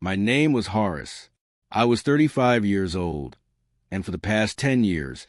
My name was Haris. I was 35 years old, and for the past 10 years,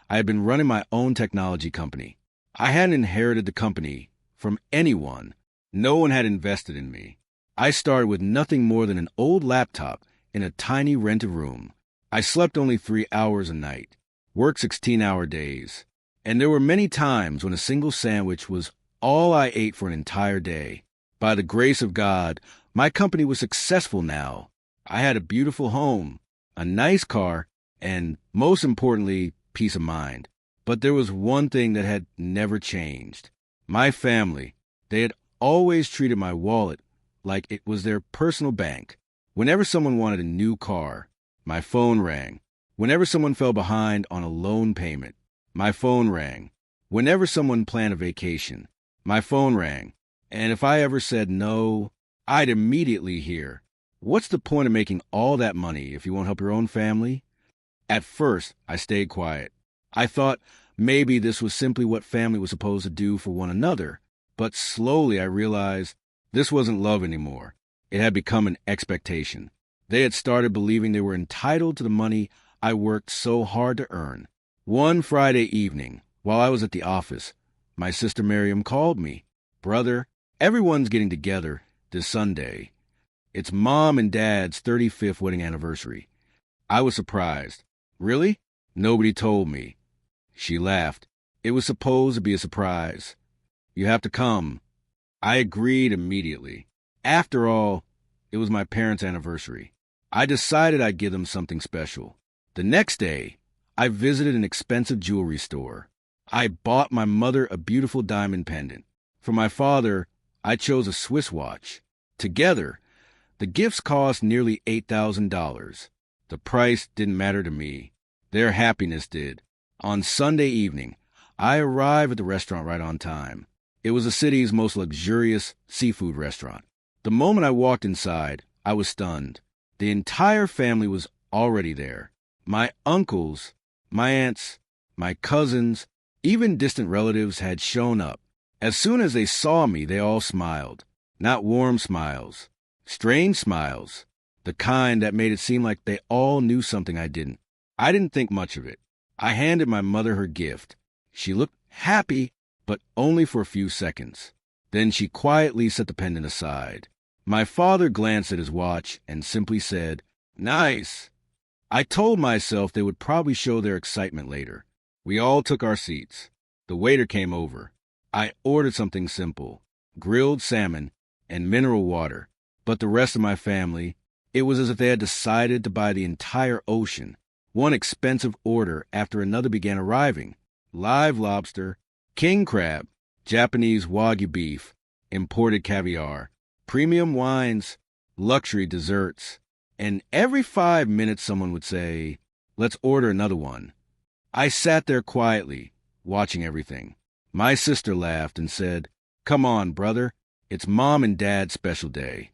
I had been running my own technology company. I hadn't inherited the company from anyone. No one had invested in me. I started with nothing more than an old laptop in a tiny rented room. I slept only 3 hours a night, worked 16-hour days, and there were many times when a single sandwich was all I ate for an entire day. By the grace of God, my company was successful now. I had a beautiful home, a nice car, and, most importantly, peace of mind. But there was one thing that had never changed. My family. They had always treated my wallet like it was their personal bank. Whenever someone wanted a new car, my phone rang. Whenever someone fell behind on a loan payment, my phone rang. Whenever someone planned a vacation, my phone rang. And if I ever said no, I'd immediately hear, "What's the point of making all that money if you won't help your own family?" At first, I stayed quiet. I thought maybe this was simply what family was supposed to do for one another. But slowly I realized this wasn't love anymore. It had become an expectation. They had started believing they were entitled to the money I worked so hard to earn. One Friday evening, while I was at the office, my sister Miriam called me. "Brother, everyone's getting together this Sunday. It's Mom and Dad's 35th wedding anniversary." I was surprised. "Really?" "Nobody told me." She laughed. "It was supposed to be a surprise. You have to come." I agreed immediately. After all, it was my parents' anniversary. I decided I'd give them something special. The next day, I visited an expensive jewelry store. I bought my mother a beautiful diamond pendant. For my father, I chose a Swiss watch. Together, the gifts cost nearly $8,000. The price didn't matter to me. Their happiness did. On Sunday evening, I arrived at the restaurant right on time. It was the city's most luxurious seafood restaurant. The moment I walked inside, I was stunned. The entire family was already there. My uncles, my aunts, my cousins, even distant relatives had shown up. As soon as they saw me, they all smiled. Not warm smiles, strange smiles, the kind that made it seem like they all knew something I didn't. I didn't think much of it. I handed my mother her gift. She looked happy, but only for a few seconds. Then she quietly set the pendant aside. My father glanced at his watch and simply said, "Nice." I told myself they would probably show their excitement later. We all took our seats. The waiter came over. I ordered something simple, grilled salmon and mineral water. But the rest of my family, it was as if they had decided to buy the entire ocean. One expensive order after another began arriving. Live lobster, king crab, Japanese wagyu beef, imported caviar, premium wines, luxury desserts. And every 5 minutes someone would say, "Let's order another one." I sat there quietly, watching everything. My sister laughed and said, "Come on, brother. It's Mom and Dad's special day.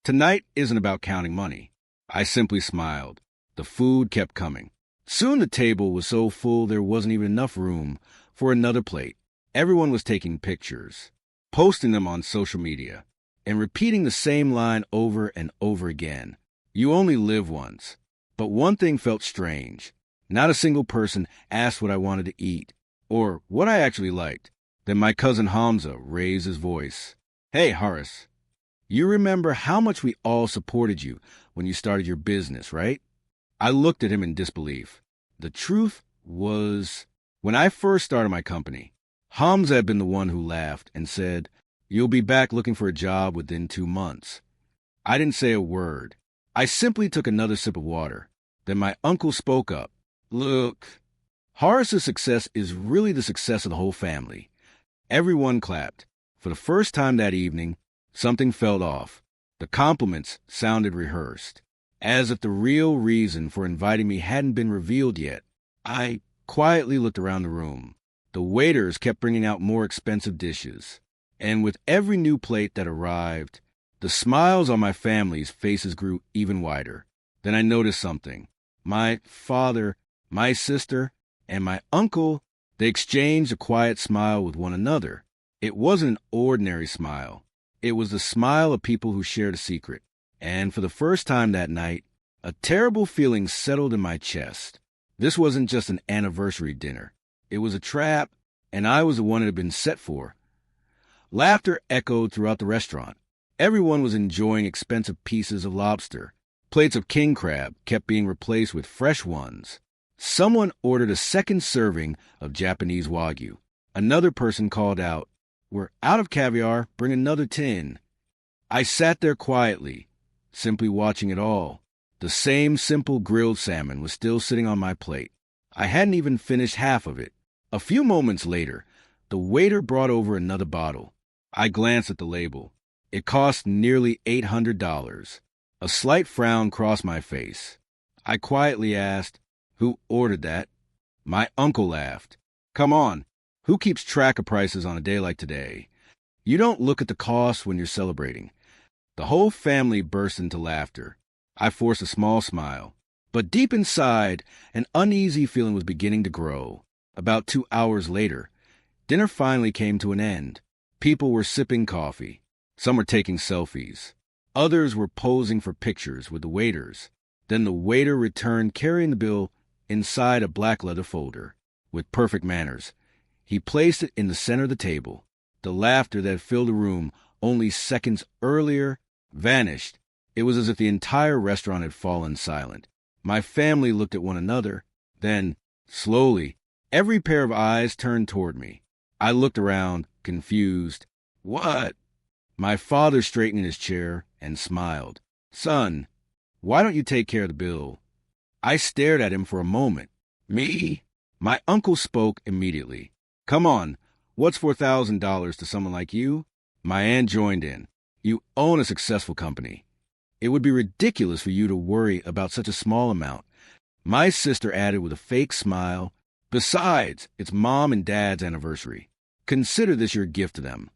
Tonight isn't about counting money." I simply smiled. The food kept coming. Soon the table was so full there wasn't even enough room for another plate. Everyone was taking pictures, posting them on social media, and repeating the same line over and over again. You only live once. But one thing felt strange. Not a single person asked what I wanted to eat, or what I actually liked. Then my cousin Hamza raised his voice. "Hey, Haris, you remember how much we all supported you when you started your business, right?" I looked at him in disbelief. The truth was, when I first started my company, Hamza had been the one who laughed and said, "You'll be back looking for a job within 2 months." I didn't say a word. I simply took another sip of water. Then my uncle spoke up. "Look, Horace's success is really the success of the whole family." Everyone clapped. For the first time that evening, something felt off. The compliments sounded rehearsed, as if the real reason for inviting me hadn't been revealed yet. I quietly looked around the room. The waiters kept bringing out more expensive dishes, and with every new plate that arrived, the smiles on my family's faces grew even wider. Then I noticed something. My father, my sister, and my uncle, they exchanged a quiet smile with one another. It wasn't an ordinary smile. It was the smile of people who shared a secret. And for the first time that night, a terrible feeling settled in my chest. This wasn't just an anniversary dinner. It was a trap, and I was the one it had been set for. Laughter echoed throughout the restaurant. Everyone was enjoying expensive pieces of lobster. Plates of king crab kept being replaced with fresh ones. Someone ordered a second serving of Japanese wagyu. Another person called out, "We're out of caviar, bring another tin." I sat there quietly, simply watching it all. The same simple grilled salmon was still sitting on my plate. I hadn't even finished half of it. A few moments later, the waiter brought over another bottle. I glanced at the label. It cost nearly $800. A slight frown crossed my face. I quietly asked, "Who ordered that?" My uncle laughed. "Come on, who keeps track of prices on a day like today? You don't look at the cost when you're celebrating." The whole family burst into laughter. I forced a small smile. But deep inside, an uneasy feeling was beginning to grow. About 2 hours later, dinner finally came to an end. People were sipping coffee. Some were taking selfies. Others were posing for pictures with the waiters. Then the waiter returned carrying the bill inside a black leather folder. With perfect manners, he placed it in the center of the table. The laughter that filled the room only seconds earlier vanished. It was as if the entire restaurant had fallen silent. My family looked at one another. Then, slowly, every pair of eyes turned toward me. I looked around, confused. "What?" My father straightened in his chair and smiled. "Son, why don't you take care of the bill?" I stared at him for a moment. "Me?" My uncle spoke immediately. "Come on, what's $4,000 to someone like you?" My aunt joined in. "You own a successful company. It would be ridiculous for you to worry about such a small amount." My sister added with a fake smile, "Besides, it's Mom and Dad's anniversary. Consider this your gift to them."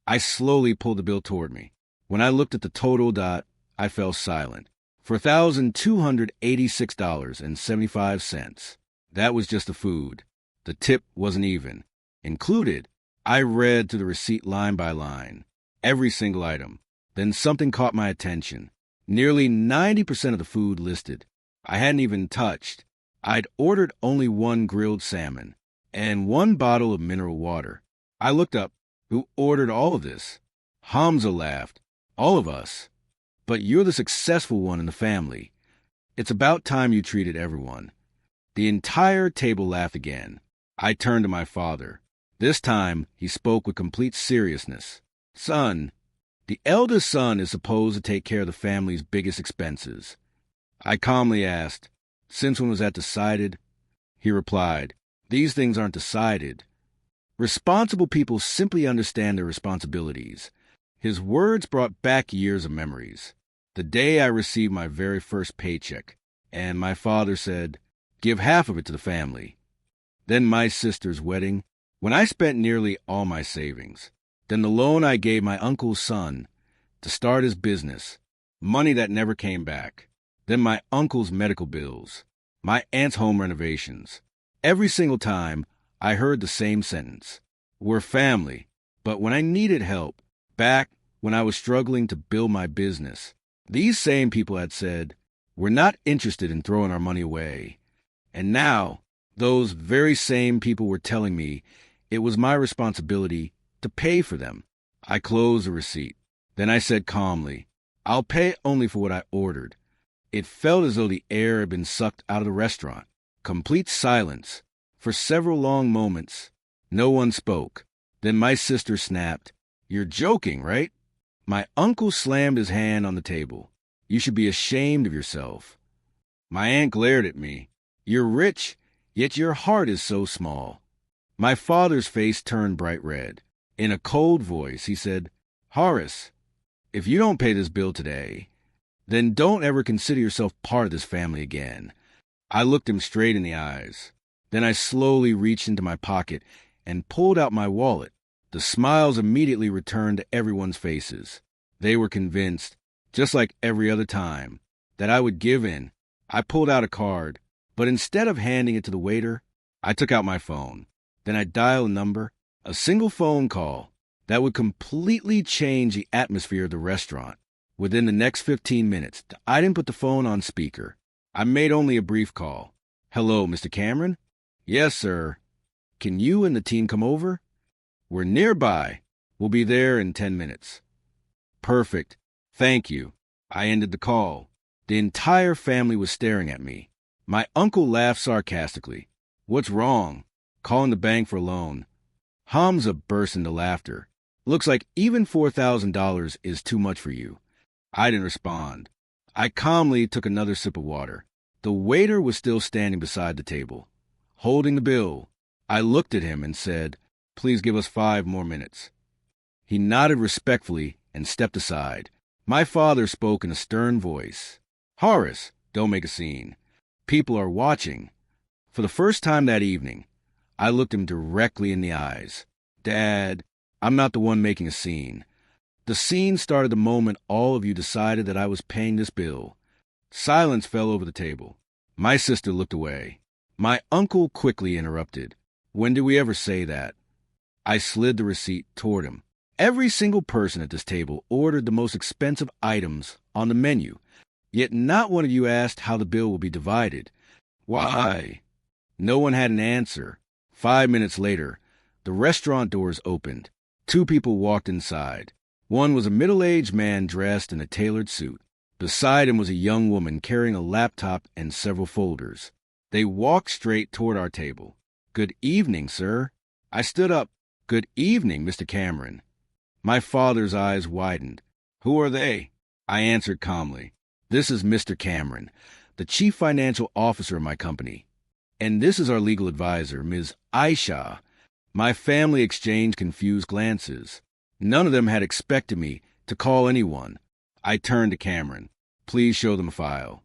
I slowly pulled the bill toward me. When I looked at the total dot, I fell silent. $4,286.75. That was just the food. The tip wasn't even. Included, I read through the receipt line by line, every single item. Then something caught my attention. Nearly 90% of the food listed, I hadn't even touched. I'd ordered only one grilled salmon and one bottle of mineral water. I looked up. "Who ordered all of this?" Hamza laughed. "All of us. But you're the successful one in the family. It's about time you treated everyone." The entire table laughed again. I turned to my father. This time, he spoke with complete seriousness. "Son, the eldest son is supposed to take care of the family's biggest expenses." I calmly asked, "Since when was that decided?" He replied, "These things aren't decided. Responsible people simply understand their responsibilities." His words brought back years of memories. The day I received my very first paycheck, and my father said, "Give half of it to the family." Then my sister's wedding, when I spent nearly all my savings. Then the loan I gave my uncle's son to start his business, money that never came back. Then my uncle's medical bills, my aunt's home renovations. Every single time, I heard the same sentence: "We're family." But when I needed help, back when I was struggling to build my business, these same people had said, "We're not interested in throwing our money away." And now, those very same people were telling me it was my responsibility to pay for them. I closed the receipt. Then I said calmly, "I'll pay only for what I ordered." It felt as though the air had been sucked out of the restaurant. Complete silence. For several long moments, no one spoke. Then my sister snapped, "You're joking, right?" My uncle slammed his hand on the table. "You should be ashamed of yourself." My aunt glared at me. "You're rich, yet your heart is so small." My father's face turned bright red. In a cold voice, he said, "Haris, if you don't pay this bill today, then don't ever consider yourself part of this family again." I looked him straight in the eyes. Then I slowly reached into my pocket and pulled out my wallet. The smiles immediately returned to everyone's faces. They were convinced, just like every other time, that I would give in. I pulled out a card, but instead of handing it to the waiter, I took out my phone. Then I dialed a number, a single phone call that would completely change the atmosphere of the restaurant. Within the next 15 minutes, I didn't put the phone on speaker. I made only a brief call. Hello, Mr. Cameron? Yes, sir. Can you and the team come over? We're nearby. We'll be there in 10 minutes. Perfect. Thank you. I ended the call. The entire family was staring at me. My uncle laughed sarcastically. What's wrong? Calling the bank for a loan. Hamza burst into laughter. Looks like even $4,000 is too much for you. I didn't respond. I calmly took another sip of water. The waiter was still standing beside the table, holding the bill. I looked at him and said, Please give us 5 more minutes. He nodded respectfully and stepped aside. My father spoke in a stern voice. Haris, don't make a scene. People are watching. For the first time that evening, I looked him directly in the eyes. Dad, I'm not the one making a scene. The scene started the moment all of you decided that I was paying this bill. Silence fell over the table. My sister looked away. My uncle quickly interrupted. When did we ever say that? I slid the receipt toward him. Every single person at this table ordered the most expensive items on the menu, yet not one of you asked how the bill will be divided. Why? No one had an answer. 5 minutes later, the restaurant doors opened. 2 people walked inside. One was a middle-aged man dressed in a tailored suit. Beside him was a young woman carrying a laptop and several folders. They walked straight toward our table. Good evening, sir. I stood up. Good evening, Mr. Cameron. My father's eyes widened. Who are they? I answered calmly. This is Mr. Cameron, the chief financial officer of my company. And this is our legal advisor, Ms. Aisha. My family exchanged confused glances. None of them had expected me to call anyone. I turned to Cameron. Please show them a file.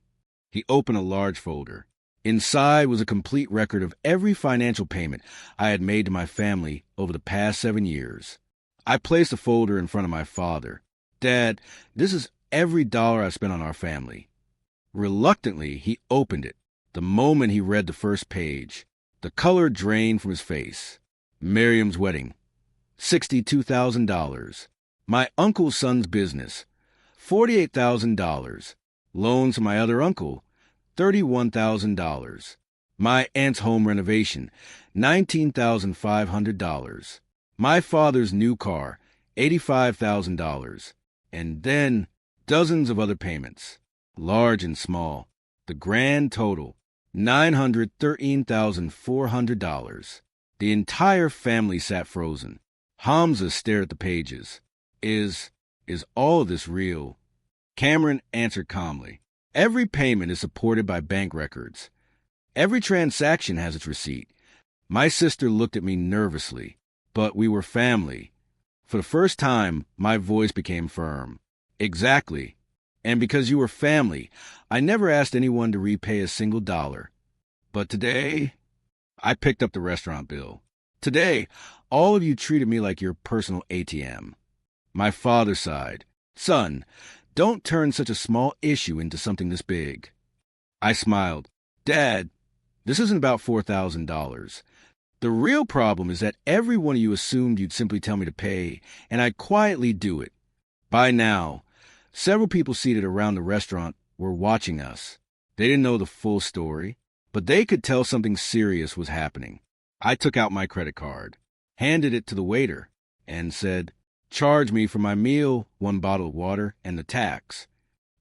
He opened a large folder. Inside was a complete record of every financial payment I had made to my family over the past 7 years. I placed the folder in front of my father. Dad, this is every dollar I spent on our family. Reluctantly, he opened it. The moment he read the first page, the color drained from his face. Miriam's wedding, $62,000. My uncle's son's business, $48,000. Loans to my other uncle, $31,000. My aunt's home renovation, $19,500. My father's new car, $85,000. And then dozens of other payments, large and small. The grand total, $913,400. The entire family sat frozen. Hamza stared at the pages. Is all of this real? Cameron answered calmly. Every payment is supported by bank records. Every transaction has its receipt. My sister looked at me nervously, but we were family. For the first time, my voice became firm. Exactly. And because you were family, I never asked anyone to repay a single dollar. But today, I picked up the restaurant bill. Today, all of you treated me like your personal ATM. My father sighed. Son, don't turn such a small issue into something this big. I smiled. Dad, this isn't about $4,000. The real problem is that every one of you assumed you'd simply tell me to pay, and I'd quietly do it. By now, several people seated around the restaurant were watching us. They didn't know the full story, but they could tell something serious was happening. I took out my credit card, handed it to the waiter, and said, Charge me for my meal, 1 bottle of water, and the tax.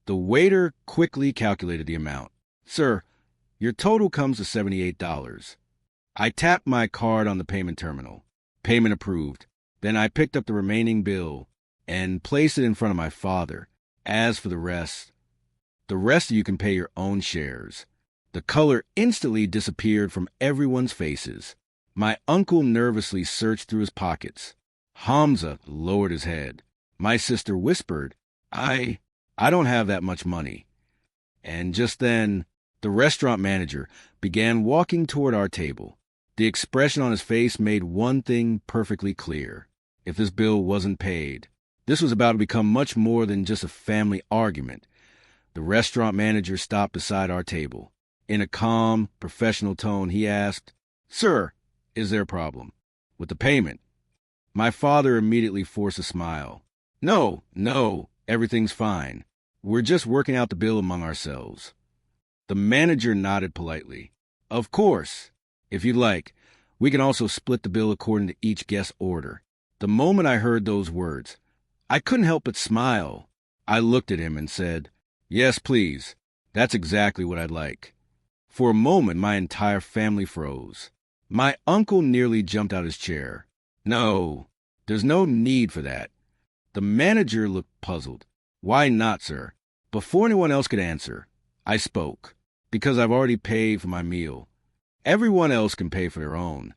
The waiter quickly calculated the amount. Sir, your total comes to $78. I tapped my card on the payment terminal. Payment approved. Then I picked up the remaining bill and placed it in front of my father. As for the rest of you can pay your own shares. The color instantly disappeared from everyone's faces. My uncle nervously searched through his pockets. Hamza lowered his head. My sister whispered, I don't have that much money. And just then, the restaurant manager began walking toward our table. The expression on his face made one thing perfectly clear. If this bill wasn't paid, this was about to become much more than just a family argument. The restaurant manager stopped beside our table. In a calm, professional tone, he asked, Sir, is there a problem with the payment? My father immediately forced a smile. No, Everything's fine. We're just working out the bill among ourselves. The manager nodded politely. Of course. If you'd like, we can also split the bill according to each guest's order. The moment I heard those words, I couldn't help but smile. I looked at him and said, Yes, please. That's exactly what I'd like. For a moment, my entire family froze. My uncle nearly jumped out his chair. No, there's no need for that. The manager looked puzzled. Why not, sir? Before anyone else could answer, I spoke. Because I've already paid for my meal. Everyone else can pay for their own.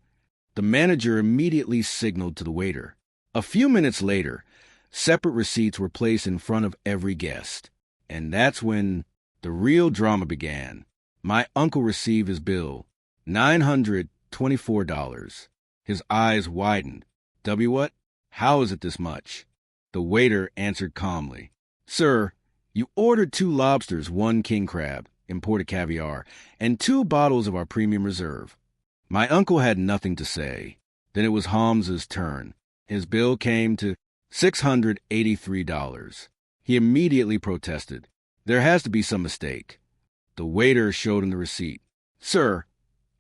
The manager immediately signaled to the waiter. A few minutes later, separate receipts were placed in front of every guest. And that's when the real drama began. My uncle received his bill, $924. His eyes widened. What? How is it this much? The waiter answered calmly. Sir, you ordered 2 lobsters, 1 king crab, imported caviar, and 2 bottles of our premium reserve. My uncle had nothing to say. Then it was Hamza's turn. His bill came to $683. He immediately protested. There has to be some mistake. The waiter showed him the receipt. Sir,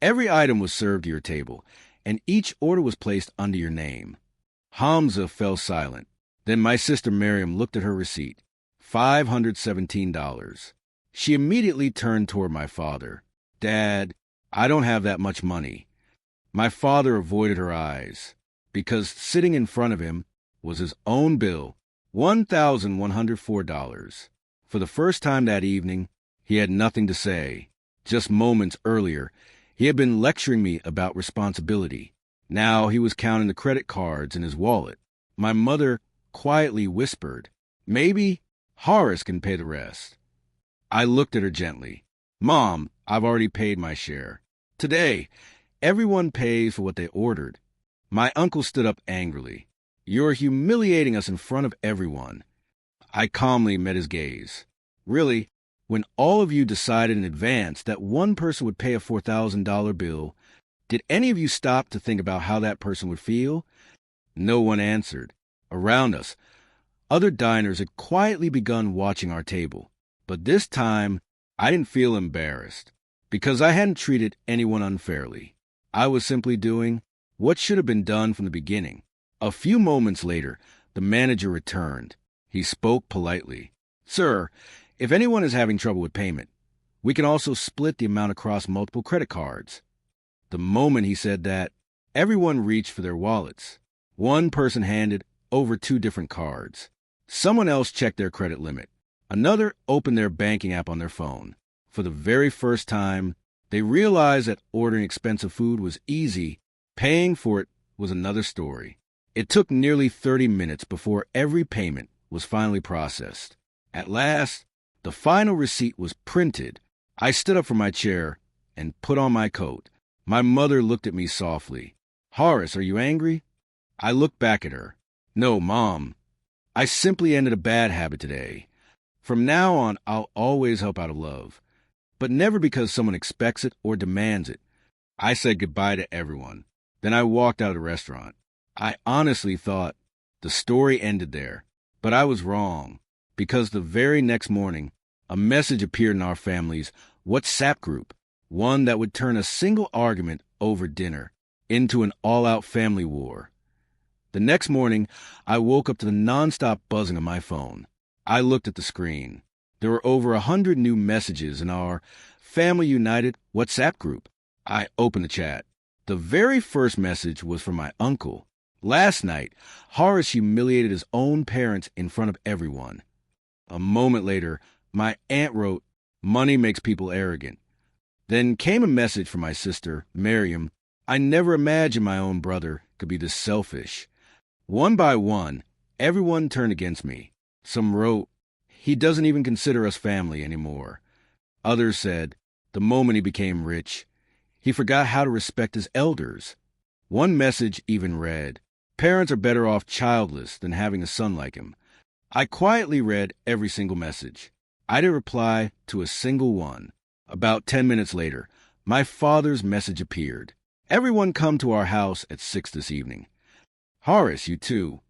every item was served to your table, and each order was placed under your name. Hamza fell silent. Then my sister Miriam looked at her receipt. $517. She immediately turned toward my father. Dad, I don't have that much money. My father avoided her eyes, because sitting in front of him was his own bill, $1,104. For the first time that evening, he had nothing to say. Just moments earlier, he had been lecturing me about responsibility. Now he was counting the credit cards in his wallet. My mother quietly whispered, Maybe Haris can pay the rest. I looked at her gently. Mom, I've already paid my share. Today, everyone pays for what they ordered. My uncle stood up angrily. You're humiliating us in front of everyone. I calmly met his gaze. Really, when all of you decided in advance that one person would pay a $4,000 bill, did any of you stop to think about how that person would feel? No one answered. Around us, other diners had quietly begun watching our table. But this time, I didn't feel embarrassed, because I hadn't treated anyone unfairly. I was simply doing what should have been done from the beginning. A few moments later, the manager returned. He spoke politely. Sir, if anyone is having trouble with payment, we can also split the amount across multiple credit cards. The moment he said that, everyone reached for their wallets. One person handed over 2 different cards. Someone else checked their credit limit. Another opened their banking app on their phone. For the very first time, they realized that ordering expensive food was easy. Paying for it was another story. It took nearly 30 minutes before every payment was finally processed. At last, the final receipt was printed. I stood up from my chair and put on my coat. My mother looked at me softly. Haris, are you angry? I looked back at her. No, Mom. I simply ended a bad habit today. From now on, I'll always help out of love, but never because someone expects it or demands it. I said goodbye to everyone. Then I walked out of the restaurant. I honestly thought the story ended there, but I was wrong, because the very next morning, a message appeared in our family's WhatsApp group, one that would turn a single argument over dinner into an all-out family war. The next morning, I woke up to the nonstop buzzing of my phone. I looked at the screen. There were over 100 new messages in our Family United WhatsApp group. I opened the chat. The very first message was from my uncle. Last night, Haris humiliated his own parents in front of everyone. A moment later, my aunt wrote, Money makes people arrogant. Then came a message from my sister, Miriam. I never imagined my own brother could be this selfish. One by one, everyone turned against me. Some wrote, He doesn't even consider us family anymore. Others said, the moment he became rich, he forgot how to respect his elders. One message even read, Parents are better off childless than having a son like him. I quietly read every single message. I didn't reply to a single one. About 10 minutes later, my father's message appeared. Everyone come to our house at 6 this evening. Haris, you too.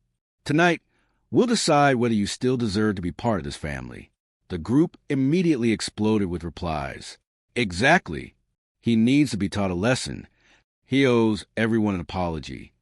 Tonight, We'll decide whether you still deserve to be part of this family." The group immediately exploded with replies. "Exactly. He needs to be taught a lesson. He owes everyone an apology."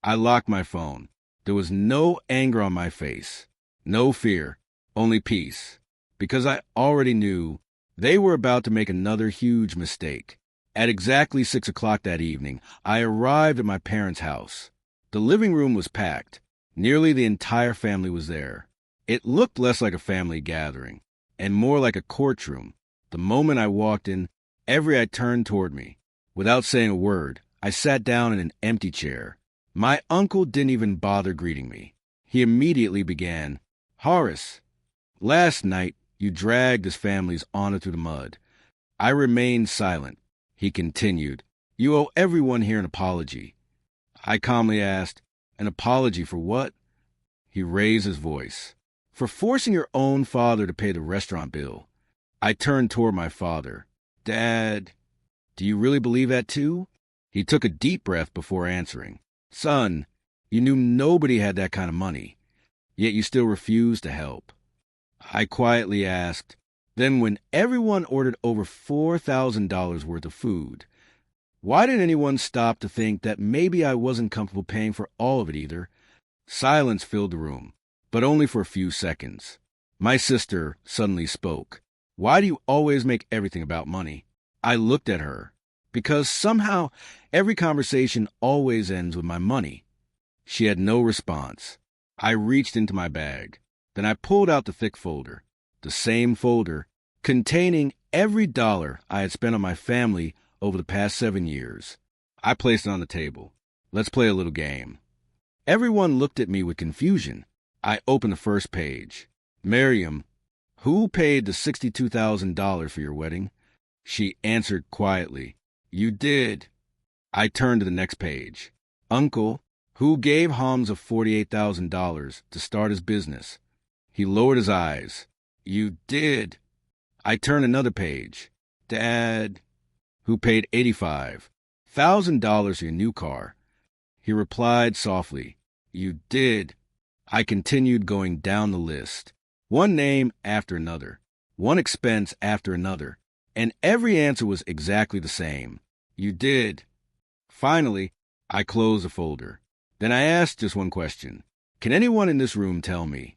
I locked my phone. There was no anger on my face, no fear, only peace, because I already knew they were about to make another huge mistake. At exactly 6 o'clock that evening, I arrived at my parents' house. The living room was packed. Nearly the entire family was there. It looked less like a family gathering and more like a courtroom. The moment I walked in, every eye turned toward me. Without saying a word, I sat down in an empty chair. My uncle didn't even bother greeting me. He immediately began, "Haris, last night you dragged this family's honor through the mud." I remained silent. He continued, "You owe everyone here an apology." I calmly asked, "An apology for what?" He raised his voice. "For forcing your own father to pay the restaurant bill." I turned toward my father. "Dad, do you really believe that too?" He took a deep breath before answering. "Son, you knew nobody had that kind of money, yet you still refused to help." I quietly asked, "Then when everyone ordered over $4,000 worth of food, why didn't anyone stop to think that maybe I wasn't comfortable paying for all of it either?" Silence filled the room, but only for a few seconds. My sister suddenly spoke. "Why do you always make everything about money?" I looked at her. "Because somehow every conversation always ends with my money." She had no response. I reached into my bag. Then I pulled out the thick folder, the same folder containing every dollar I had spent on my family over the past 7 years. I placed it on the table. "Let's play a little game." Everyone looked at me with confusion. I opened the first page. "Miriam, who paid the $62,000 for your wedding?" She answered quietly, "You did." I turned to the next page. "Uncle, who gave Hamza $48,000 to start his business?" He lowered his eyes. "You did." I turned another page. "Dad, who paid $85,000 for your new car?" He replied softly, "You did." I continued going down the list, one name after another, one expense after another, and every answer was exactly the same. "You did." Finally, I closed the folder. Then I asked just one question. "Can anyone in this room tell me,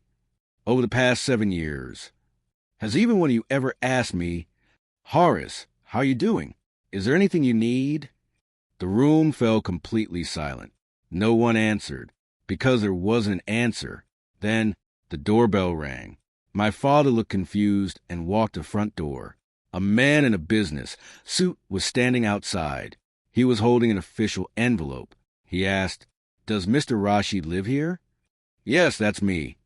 over the past 7 years, has even one of you ever asked me, 'Haris, how are you doing? Is there anything you need?'" The room fell completely silent. No one answered, because there wasn't an answer. Then the doorbell rang. My father looked confused and walked to the front door. A man in a business suit was standing outside. He was holding an official envelope. He asked, "Does Mr. Rashid live here?" "Yes, that's me."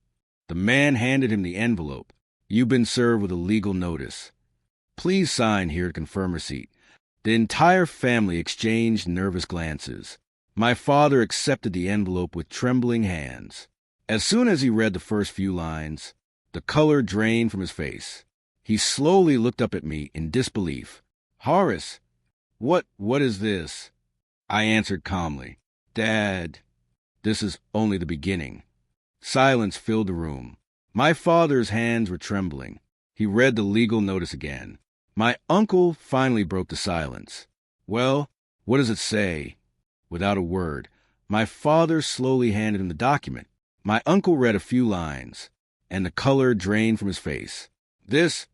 The man handed him the envelope. "You've been served with a legal notice. Please sign here to confirm receipt." The entire family exchanged nervous glances. My father accepted the envelope with trembling hands. As soon as he read the first few lines, the color drained from his face. He slowly looked up at me in disbelief. "Haris, what is this?" I answered calmly, "Dad, this is only the beginning." Silence filled the room. My father's hands were trembling. He read the legal notice again. My uncle finally broke the silence. "Well, what does it say?" Without a word, my father slowly handed him the document. My uncle read a few lines, and the color drained from his face. This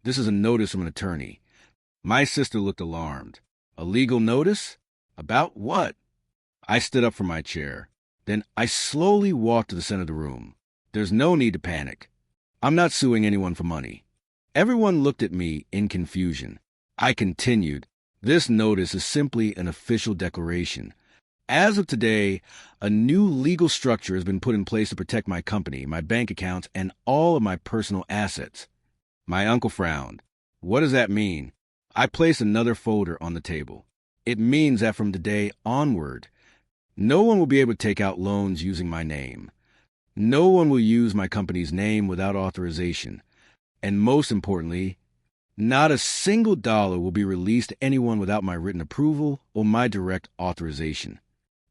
is a notice from an attorney." My sister looked alarmed. "A legal notice? About what?" I stood up from my chair. Then I slowly walked to the center of the room. "There's no need to panic. I'm not suing anyone for money." Everyone looked at me in confusion. I continued, "This notice is simply an official declaration. As of today, a new legal structure has been put in place to protect my company, my bank accounts, and all of my personal assets." My uncle frowned. "What does that mean?" I placed another folder on the table. "It means that from today onward, no one will be able to take out loans using my name. No one will use my company's name without authorization. And most importantly, not a single dollar will be released to anyone without my written approval or my direct authorization."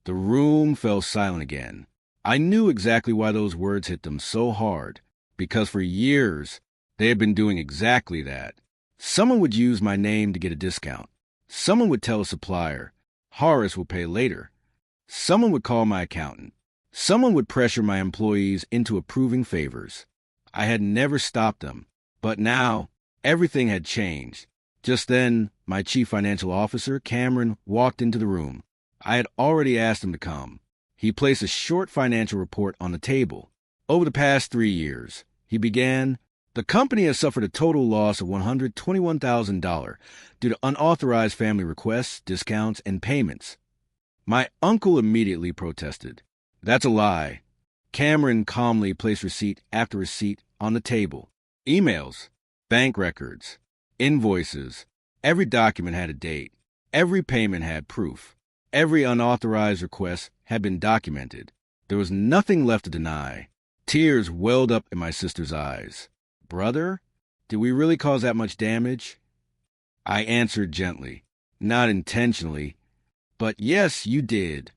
The room fell silent again. I knew exactly why those words hit them so hard, because for years they had been doing exactly that. Someone would use my name to get a discount. Someone would tell a supplier, Horace will pay later. Someone would call my accountant. Someone would pressure my employees into approving favors. I had never stopped them, but now everything had changed. Just then, my chief financial officer, Cameron, walked into the room. I had already asked him to come. He placed a short financial report on the table. Over the past 3 years, he began, the company has suffered a total loss of $121,000 due to unauthorized family requests, discounts, and payments. My uncle immediately protested. That's a lie. Cameron calmly placed receipt after receipt on the table. Emails, bank records, invoices. Every document had a date. Every payment had proof. Every unauthorized request had been documented. There was nothing left to deny. Tears welled up in my sister's eyes. Brother, did we really cause that much damage? I answered gently, not intentionally, but yes, you did.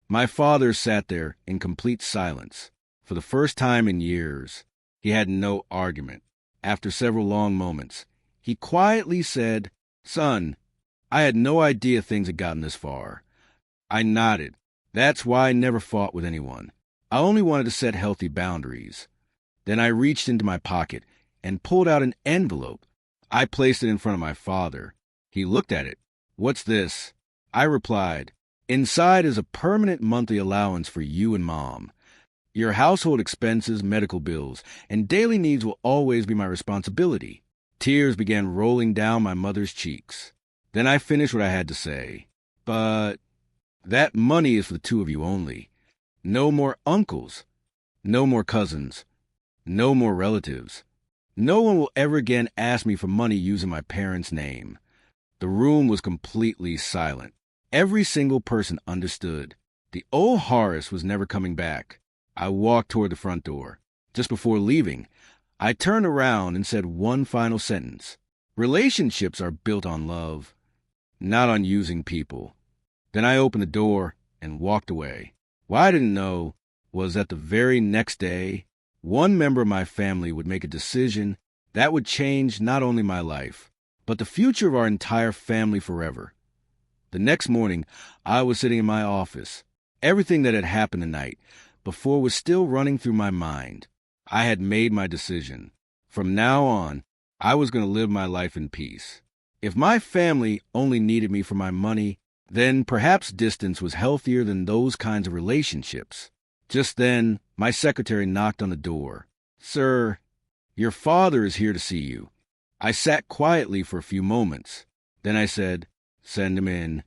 My father sat there in complete silence. For the first time in years, he had no argument. After several long moments, he quietly said, Son, I had no idea things had gotten this far. I nodded. That's why I never fought with anyone. I only wanted to set healthy boundaries. Then I reached into my pocket and pulled out an envelope. I placed it in front of my father. He looked at it. What's this? I replied, Inside is a permanent monthly allowance for you and Mom. Your household expenses, medical bills, and daily needs will always be my responsibility. Tears began rolling down my mother's cheeks. Then I finished what I had to say. But that money is for the two of you only. No more uncles. No more cousins. No more relatives. No one will ever again ask me for money using my parents' name. The room was completely silent. Every single person understood. The old Horace was never coming back. I walked toward the front door. Just before leaving, I turned around and said one final sentence. Relationships are built on love, not on using people. Then I opened the door and walked away. What I didn't know was that the very next day, one member of my family would make a decision that would change not only my life, but the future of our entire family forever. The next morning, I was sitting in my office. Everything that had happened the night before was still running through my mind. I had made my decision. From now on, I was going to live my life in peace. If my family only needed me for my money, then perhaps distance was healthier than those kinds of relationships. Just then, my secretary knocked on the door. Sir, your father is here to see you. I sat quietly for a few moments. Then I said, Send him in.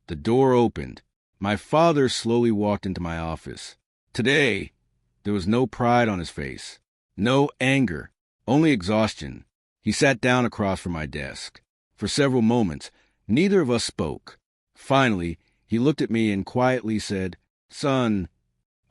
The door opened. My father slowly walked into my office. Today, there was no pride on his face, no anger, only exhaustion. He sat down across from my desk. For several moments, neither of us spoke. Finally, he looked at me and quietly said, Son,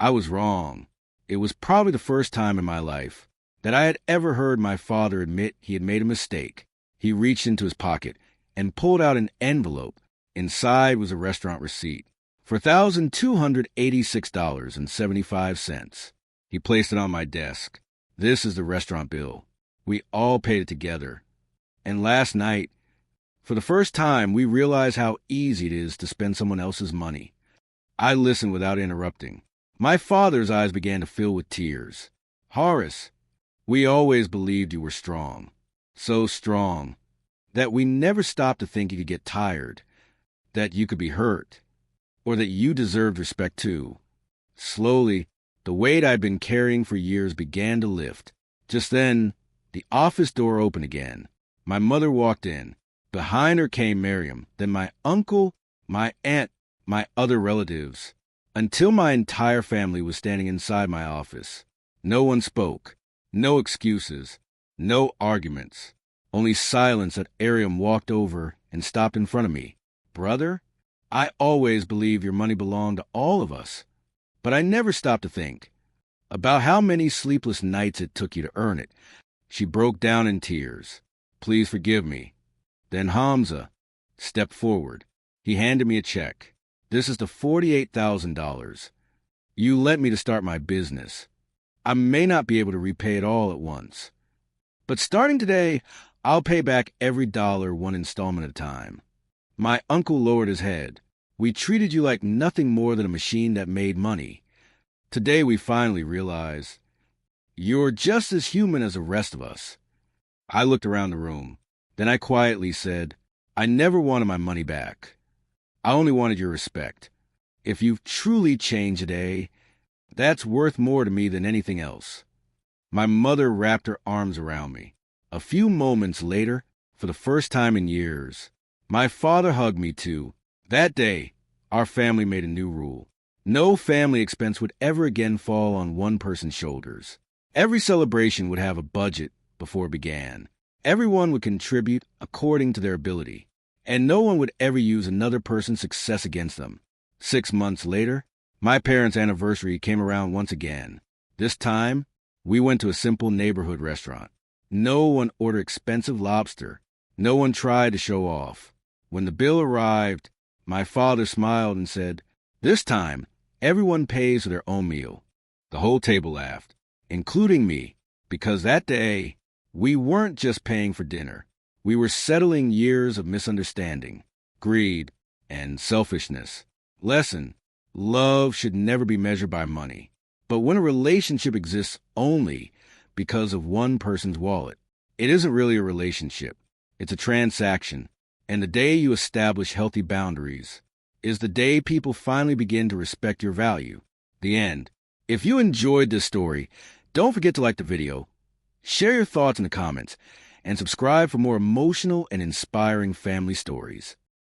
I was wrong. It was probably the first time in my life that I had ever heard my father admit he had made a mistake. He reached into his pocket and pulled out an envelope. Inside was a restaurant receipt for $1,286.75. He placed it on my desk. This is the restaurant bill. We all paid it together. And last night, for the first time, we realized how easy it is to spend someone else's money. I listened without interrupting. My father's eyes began to fill with tears. Horace, we always believed you were strong. So strong that we never stopped to think you could get tired, that you could be hurt, or that you deserved respect too. Slowly, the weight I'd been carrying for years began to lift. Just then, the office door opened again. My mother walked in. Behind her came Miriam, then my uncle, my aunt, my other relatives, until my entire family was standing inside my office. No one spoke, no excuses, no arguments, only silence as Ariam walked over and stopped in front of me. Brother, I always believed your money belonged to all of us, but I never stopped to think about how many sleepless nights it took you to earn it. She broke down in tears. Please forgive me. Then Hamza stepped forward. He handed me a check. This is the $48,000. You lent me to start my business. I may not be able to repay it all at once, but starting today, I'll pay back every dollar one installment at a time. My uncle lowered his head. We treated you like nothing more than a machine that made money. Today we finally realize you're just as human as the rest of us. I looked around the room. Then I quietly said, I never wanted my money back. I only wanted your respect. If you've truly changed today, that's worth more to me than anything else. My mother wrapped her arms around me. A few moments later, for the first time in years, my father hugged me too. That day, our family made a new rule. No family expense would ever again fall on one person's shoulders. Every celebration would have a budget before it began. Everyone would contribute according to their ability, and no one would ever use another person's success against them. 6 months later, my parents' anniversary came around once again. This time, we went to a simple neighborhood restaurant. No one ordered expensive lobster. No one tried to show off. When the bill arrived, my father smiled and said, This time, everyone pays for their own meal. The whole table laughed, including me, because that day, we weren't just paying for dinner. We were settling years of misunderstanding, greed, and selfishness. Lesson: love should never be measured by money. But when a relationship exists only because of one person's wallet, it isn't really a relationship. It's a transaction. And the day you establish healthy boundaries is the day people finally begin to respect your value. The end. If you enjoyed this story, don't forget to like the video, share your thoughts in the comments, and subscribe for more emotional and inspiring family stories.